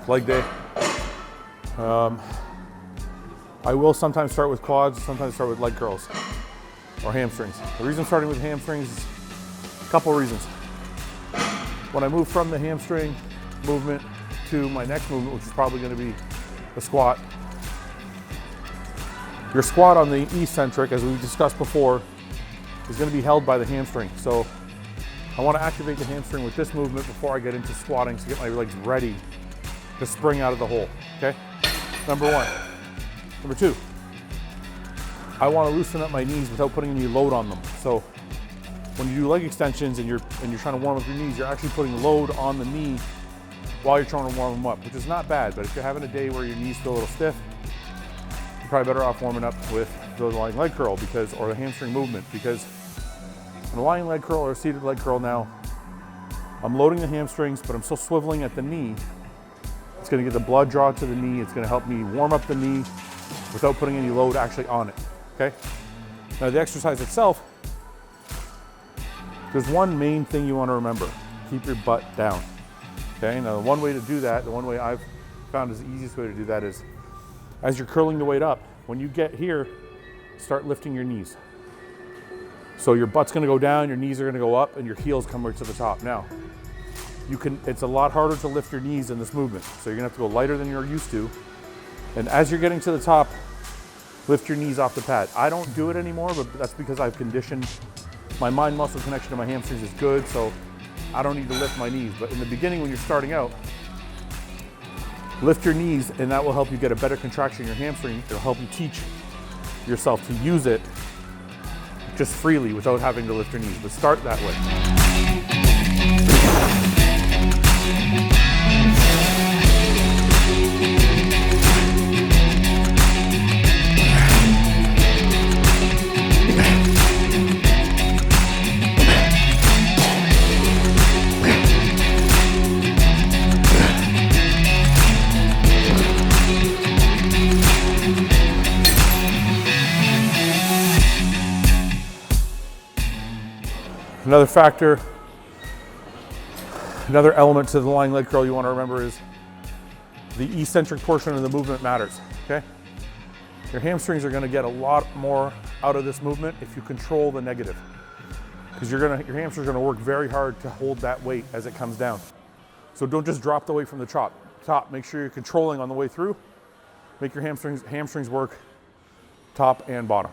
leg day. I will sometimes start with quads, sometimes start with leg curls or hamstrings. The reason I'm starting with hamstrings is a couple of reasons. When I move from the hamstring movement to my next movement, which is probably going to be the squat, your squat on the eccentric, as we discussed before, is going to be held by the hamstring. So I want to activate the hamstring with this movement before I get into squatting to get my legs ready to spring out of the hole, okay? Number one. Number two, I want to loosen up my knees without putting any load on them. So when you do leg extensions and you're trying to warm up your knees, you're actually putting load on the knee while you're trying to warm them up, which is not bad. But if you're having a day where your knees feel a little stiff, you're probably better off warming up with the lying leg curl or the hamstring movement, because in a lying leg curl or a seated leg curl now, I'm loading the hamstrings, but I'm still swiveling at the knee. It's going to get the blood draw to the knee. It's going to help me warm up the knee without putting any load actually on it, okay? Now the exercise itself, there's one main thing you want to remember. Keep your butt down, okay? Now the one way to do that, the one way I've found is the easiest way to do that is, as you're curling the weight up, when you get here, start lifting your knees. So your butt's going to go down, your knees are going to go up, and your heels come right to the top. Now, it's a lot harder to lift your knees in this movement, so you're going to have to go lighter than you're used to. And as you're getting to the top, lift your knees off the pad. I don't do it anymore, but that's because I've conditioned, my mind muscle connection to my hamstrings is good, so I don't need to lift my knees. But in the beginning, when you're starting out, lift your knees, and that will help you get a better contraction in your hamstring. It'll help you teach yourself to use it just freely without having to lift your knees, but start that way. Another factor, another element to the lying leg curl you want to remember is the eccentric portion of the movement matters, okay? Your hamstrings are going to get a lot more out of this movement if you control the negative, because your hamstrings are going to work very hard to hold that weight as it comes down. So don't just drop the weight from the top. Make sure you're controlling on the way through. Make your hamstrings work top and bottom.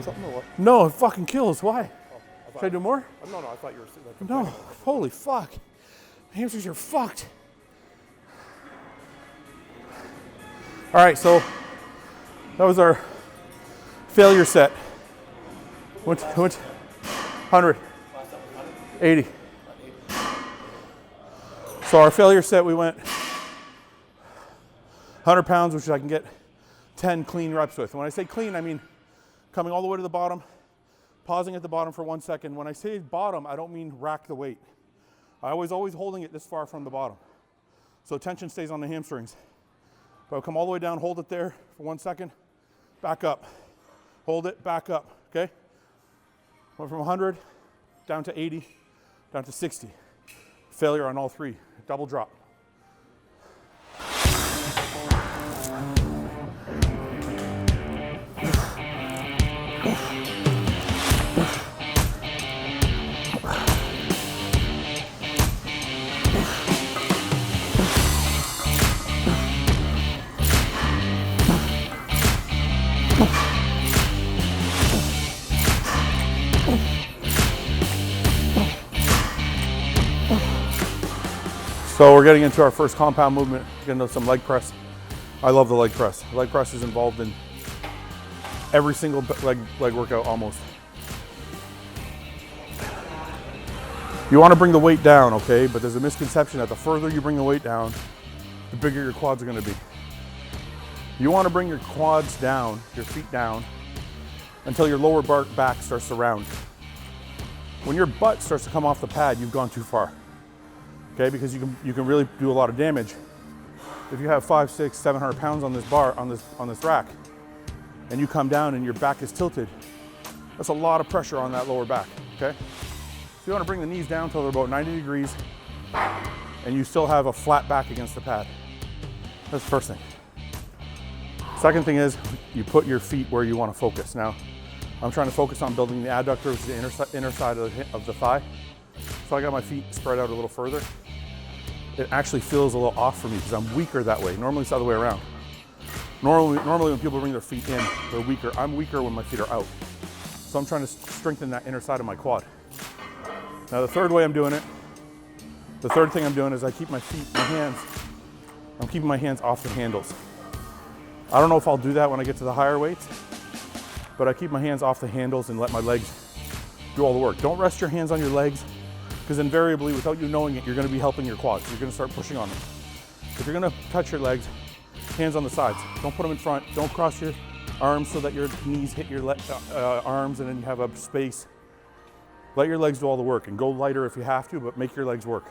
doing something or what? No, it fucking kills. Why? Oh, Should I do more? No, I thought you were like, No. Holy fuck. Hamstrings are fucked. All right, so that was our failure set. Went 100, 80. So our failure set, we went 100 pounds, which I can get 10 clean reps with. When I say clean, I mean coming all the way to the bottom, pausing at the bottom for 1 second. When I say bottom, I don't mean rack the weight. I was always holding it this far from the bottom. So tension stays on the hamstrings. But I'll come all the way down, hold it there for 1 second, back up. Hold it, back up, okay? Went from 100 down to 80, down to 60. Failure on all three, double drop. So we're getting into our first compound movement, getting into some leg press. I love the leg press. Leg press is involved in every single leg workout almost. You want to bring the weight down, okay? But there's a misconception that the further you bring the weight down, the bigger your quads are going to be. You want to bring your quads down, your feet down, until your lower back starts to round. When your butt starts to come off the pad, you've gone too far. Okay, because you can really do a lot of damage. If you have 500, 600, 700 pounds on this bar, on this rack, and you come down and your back is tilted, that's a lot of pressure on that lower back, okay? So you want to bring the knees down till they're about 90 degrees, and you still have a flat back against the pad. That's the first thing. Second thing is, you put your feet where you want to focus. Now, I'm trying to focus on building the adductor, which is the inner side of the thigh. So I got my feet spread out a little further. It actually feels a little off for me because I'm weaker that way. Normally it's the other way around. Normally when people bring their feet in, they're weaker. I'm weaker when my feet are out. So I'm trying to strengthen that inner side of my quad. Now the third way I'm doing it, the third thing I'm doing is I keep my feet, I'm keeping my hands off the handles. I don't know if I'll do that when I get to the higher weights, but I keep my hands off the handles and let my legs do all the work. Don't rest your hands on your legs, because invariably, without you knowing it, you're going to be helping your quads. You're going to start pushing on them. If you're going to touch your legs, hands on the sides. Don't put them in front. Don't cross your arms so that your knees hit your arms and then you have a space. Let your legs do all the work and go lighter if you have to, but make your legs work.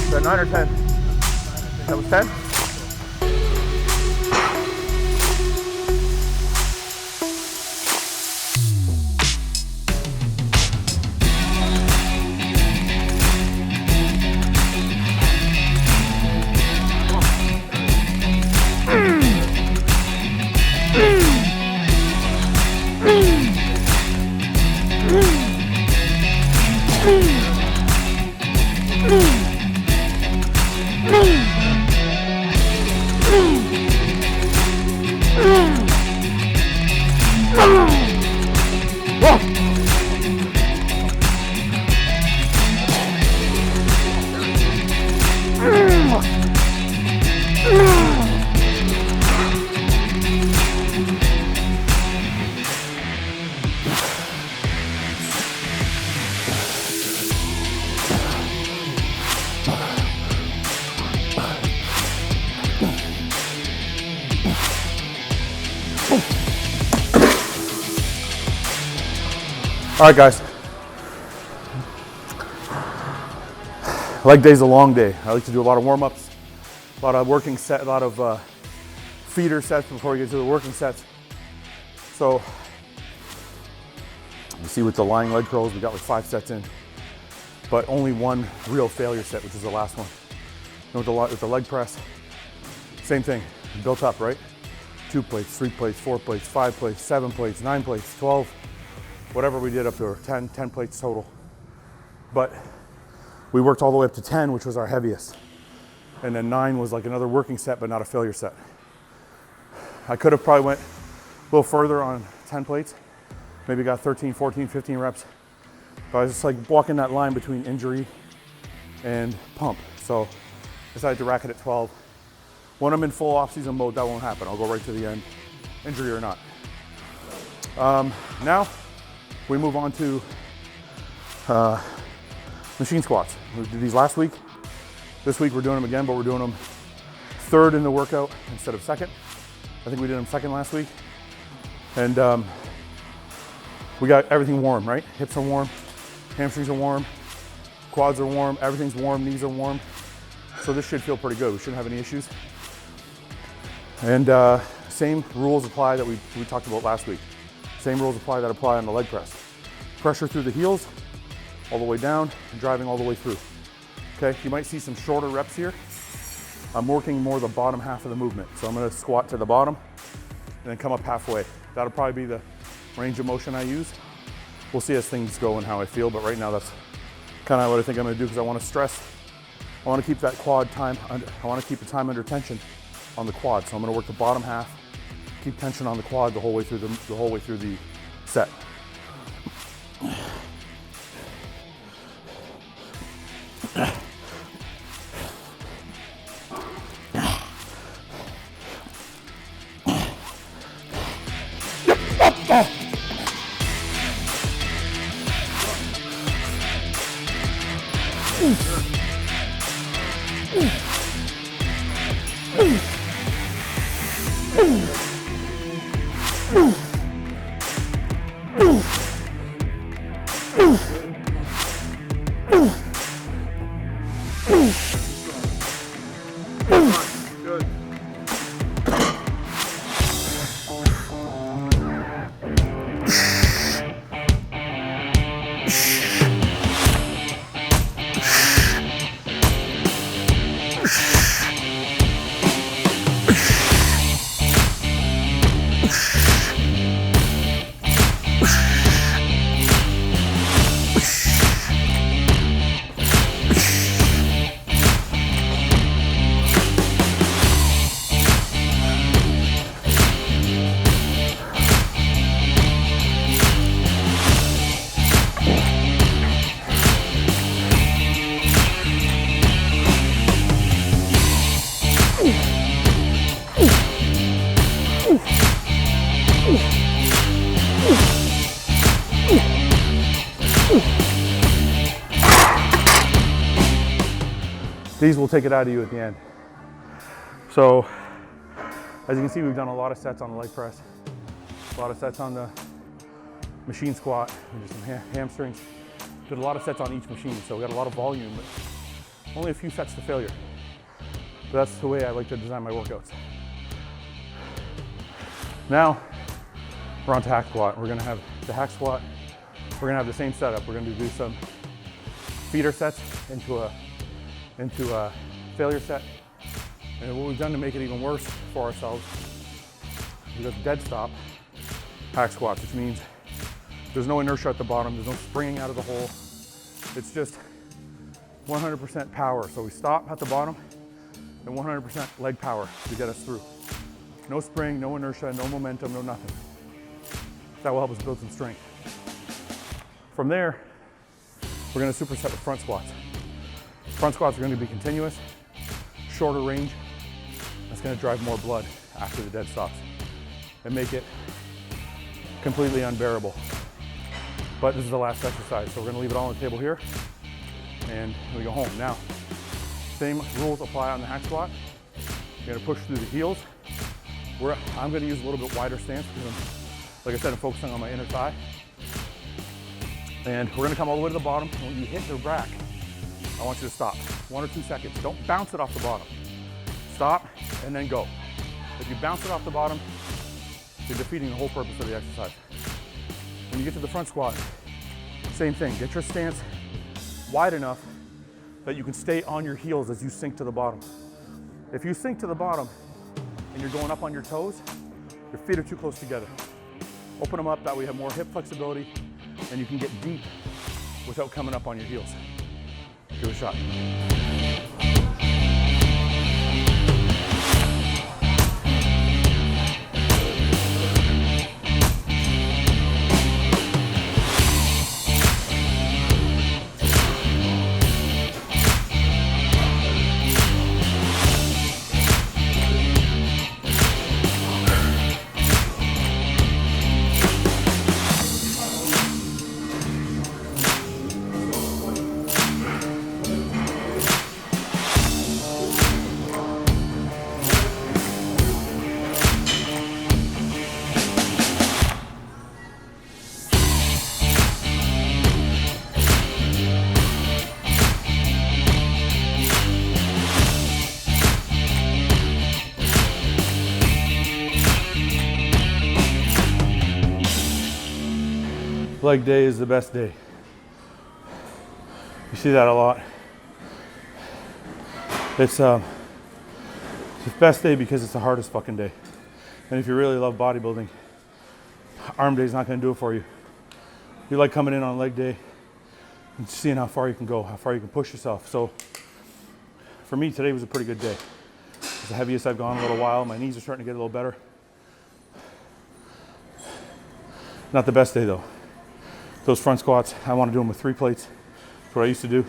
Is that 9 or 10? That was 10? All right, guys. Leg day's a long day. I like to do a lot of warm-ups, a lot of working set, a lot of feeder sets before we get to the working sets. So you see with the lying leg curls, we got like 5 sets in, but only one real failure set, which is the last one. And with the leg press, same thing, built up, right? 2 plates, 3 plates, 4 plates, 5 plates, 7 plates, 9 plates, 12, whatever we did up to 10 plates total. But we worked all the way up to 10, which was our heaviest. And then 9 was like another working set, but not a failure set. I could have probably went a little further on 10 plates, maybe got 13, 14, 15 reps. But I was just like walking that line between injury and pump. So I decided to rack it at 12. When I'm in full off-season mode, that won't happen. I'll go right to the end, injury or not. Now we move on to machine squats. We did these last week. This week we're doing them again, but we're doing them third in the workout instead of second. I think we did them second last week. And we got everything warm, right? Hips are warm, hamstrings are warm, quads are warm, everything's warm, knees are warm. So this should feel pretty good. We shouldn't have any issues. And same rules apply that we talked about last week. Same rules apply that apply on the leg press. Pressure through the heels, all the way down, and driving all the way through. Okay, you might see some shorter reps here. I'm working more the bottom half of the movement. So I'm gonna squat to the bottom and then come up halfway. That'll probably be the range of motion I use. We'll see as things go and how I feel, but right now that's kind of what I think I'm gonna do because I wanna stress. I wanna keep that quad time, I wanna keep the time under tension on the quad. So I'm gonna work the bottom half, keep tension on the quad the whole way through the set. These will take it out of you at the end. So, as you can see, we've done a lot of sets on the leg press, a lot of sets on the machine squat, we did some hamstrings. Did a lot of sets on each machine, so we got a lot of volume, but only a few sets to failure. But that's the way I like to design my workouts. Now, we're on to hack squat. We're gonna have the hack squat. We're gonna have the same setup. We're gonna do some feeder sets into a failure set. And what we've done to make it even worse for ourselves, we got dead stop hack squats, which means there's no inertia at the bottom, there's no springing out of the hole. It's just 100% power. So we stop at the bottom and 100% leg power to get us through. No spring, no inertia, no momentum, no nothing. That will help us build some strength. From there, we're gonna superset with front squats. Front squats are going to be continuous, shorter range. That's going to drive more blood after the dead stops and make it completely unbearable. But this is the last exercise, so we're going to leave it all on the table here and we go home. Now, same rules apply on the hack squat. You're going to push through the heels. I'm going to use a little bit wider stance because like I said, I'm focusing on my inner thigh. And we're gonna come all the way to the bottom. And when you hit the rack, I want you to stop. 1 or 2 seconds. Don't bounce it off the bottom. Stop and then go. If you bounce it off the bottom, you're defeating the whole purpose of the exercise. When you get to the front squat, same thing. Get your stance wide enough that you can stay on your heels as you sink to the bottom. If you sink to the bottom and you're going up on your toes, your feet are too close together. Open them up, that way you have more hip flexibility and you can get deep without coming up on your heels. Give it a shot. Leg day is the best day. You see that a lot. It's the best day because it's the hardest fucking day. And if you really love bodybuilding, arm day is not gonna do it for you. You like coming in on leg day and seeing how far you can go, how far you can push yourself. So for me, today was a pretty good day. It's the heaviest I've gone in a little while. My knees are starting to get a little better. Not the best day though. Those front squats, I want to do them with 3 plates. That's what I used to do.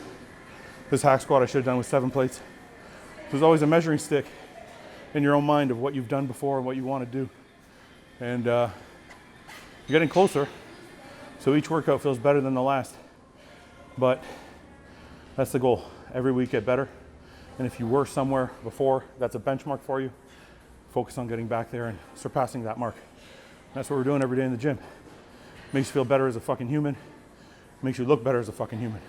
This hack squat I should have done with 7 plates. There's always a measuring stick in your own mind of what you've done before and what you want to do. And you're getting closer, so each workout feels better than the last. But that's the goal. Every week get better. And if you were somewhere before, that's a benchmark for you. Focus on getting back there and surpassing that mark. That's what we're doing every day in the gym. Makes you feel better as a fucking human. Makes you look better as a fucking human.